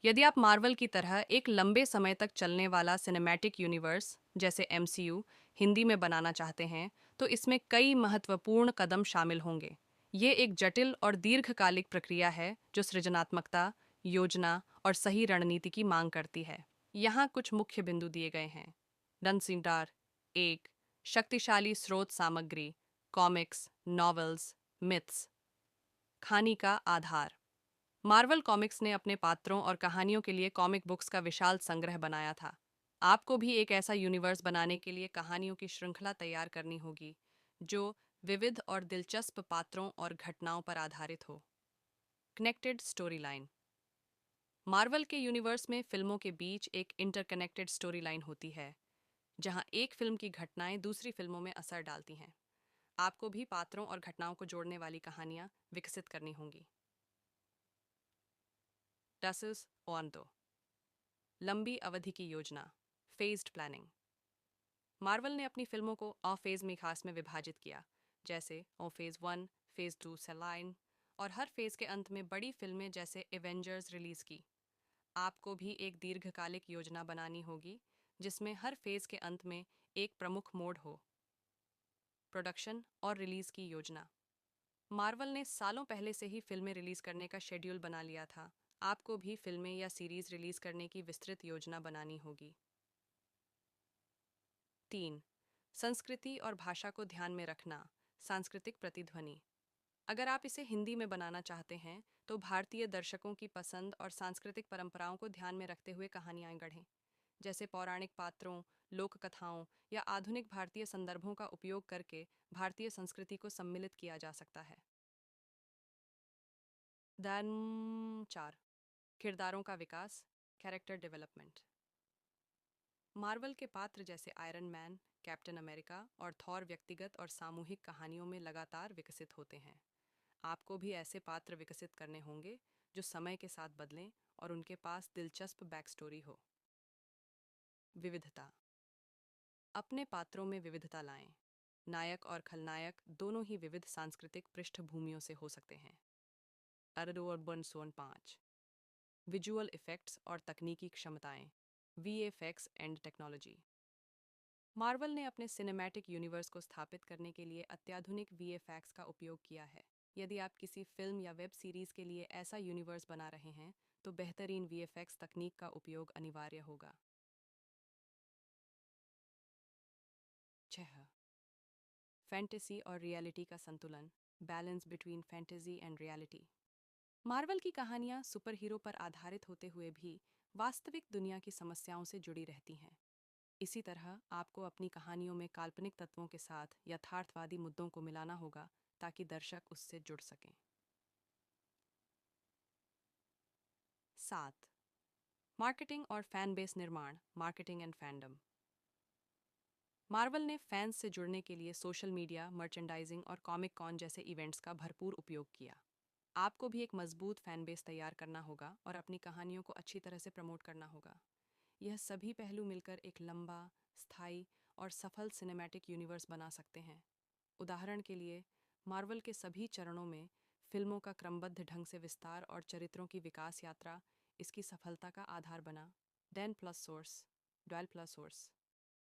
यदि आप मार्वल की तरह एक लंबे समय तक चलने वाला सिनेमैटिक यूनिवर्स जैसे एमसीयू हिंदी में बनाना चाहते हैं, तो इसमें कई महत्वपूर्ण कदम शामिल होंगे। ये एक जटिल और दीर्घकालिक प्रक्रिया है जो सृजनात्मकता, योजना और सही रणनीति की मांग करती है। यहाँ कुछ मुख्य बिंदु दिए गए हैं। रणसीडार एक, शक्तिशाली स्रोत सामग्री, कॉमिक्स, नॉवेल्स, मिथ्स। कहानी का आधार। मार्वल कॉमिक्स ने अपने पात्रों और कहानियों के लिए कॉमिक बुक्स का विशाल संग्रह बनाया था। आपको भी एक ऐसा यूनिवर्स बनाने के लिए कहानियों की श्रृंखला तैयार करनी होगी जो विविध और दिलचस्प पात्रों और घटनाओं पर आधारित हो। Connected story line. मार्वल के यूनिवर्स में फिल्मों के बीच एक इंटरकनेक्टेड स्टोरी लाइन होती है, जहां एक फिल्म की घटनाएं दूसरी फिल्मों में असर डालती हैं। आपको भी पात्रों और घटनाओं को जोड़ने वाली कहानियां विकसित करनी होंगी। डसेस ऑन दो, लंबी अवधि की योजना, फेज्ड प्लानिंग। मार्वल ने अपनी फिल्मों को ऑफ फेज में खास में विभाजित किया, जैसे ओ फेज 1, फेज 2 सेलाइन, और हर फेज के अंत में बड़ी फिल्में जैसे एवेंजर्स रिलीज की। आपको भी एक दीर्घकालिक योजना बनानी होगी जिसमें हर फेज के अंत में एक प्रमुख मोड़ हो। प्रोडक्शन और रिलीज की योजना। मार्वल ने सालों पहले से ही फिल्में रिलीज करने का शेड्यूल बना लिया था। आपको भी फिल्में या सीरीज रिलीज करने की विस्तृत योजना बनानी होगी। 3, संस्कृति और भाषा को ध्यान में रखना, सांस्कृतिक प्रतिध्वनि। अगर आप इसे हिंदी में बनाना चाहते हैं, तो भारतीय दर्शकों की पसंद और सांस्कृतिक परंपराओं को ध्यान में रखते हुए कहानियां गढ़ें, जैसे पौराणिक पात्रों, लोक कथाओं या आधुनिक भारतीय संदर्भों का उपयोग करके भारतीय संस्कृति को सम्मिलित किया जा सकता है। देन 4, किरदारों का विकास, कैरेक्टर डेवलपमेंट। मार्वल के पात्र जैसे आयरन मैन, कैप्टन अमेरिका और थॉर व्यक्तिगत और सामूहिक कहानियों में लगातार विकसित होते हैं। आपको भी ऐसे पात्र विकसित करने होंगे जो समय के साथ बदलें और उनके पास दिलचस्प बैक स्टोरी हो। विविधता। अपने पात्रों में विविधता लाएं। नायक और खलनायक दोनों ही विविध सांस्कृतिक पृष्ठभूमियों से हो सकते हैं। अर्डोअर्बन सोन 5, विजुअल इफेक्ट्स और तकनीकी क्षमताएं, वीएफएक्स एंड टेक्नोलॉजी। मार्वल ने अपने सिनेमैटिक यूनिवर्स को स्थापित करने के लिए अत्याधुनिक वीएफएक्स का उपयोग किया है। यदि आप किसी फिल्म या वेब सीरीज के लिए ऐसा यूनिवर्स बना रहे हैं, तो बेहतरीन वीएफएक्स तकनीक का उपयोग अनिवार्य होगा। 6, फैंटेसी और रियलिटी का संतुलन, balance between fantasy and reality. Marvel की कहानियां सुपर हीरो पर आधारित होते हुए भी वास्तविक दुनिया की समस्याओं से जुड़ी रहती हैं। इसी तरह आपको अपनी कहानियों में काल्पनिक तत्वों के साथ यथार्थवादी मुद्दों को मिलाना होगा ताकि दर्शक उससे जुड़ सकें। 7, मार्केटिंग और फैन बेस निर्माण, मार्केटिंग एंड फैंडम। मार्वल ने फैंस से जुड़ने के लिए सोशल मीडिया, मर्चेंडाइजिंग और कॉमिक कॉन जैसे इवेंट्स का भरपूर उपयोग किया। आपको भी एक मजबूत फैन बेस तैयार करना होगा और अपनी कहानियों को अच्छी तरह से प्रमोट करना होगा। यह सभी पहलू मिलकर एक लंबा, स्थायी और सफल सिनेमैटिक यूनिवर्स बना सकते हैं। उदाहरण के लिए, मार्वल के सभी चरणों में फिल्मों का क्रमबद्ध ढंग से विस्तार और चरित्रों की विकास यात्रा इसकी सफलता का आधार बना। Den plus source, dwell plus source.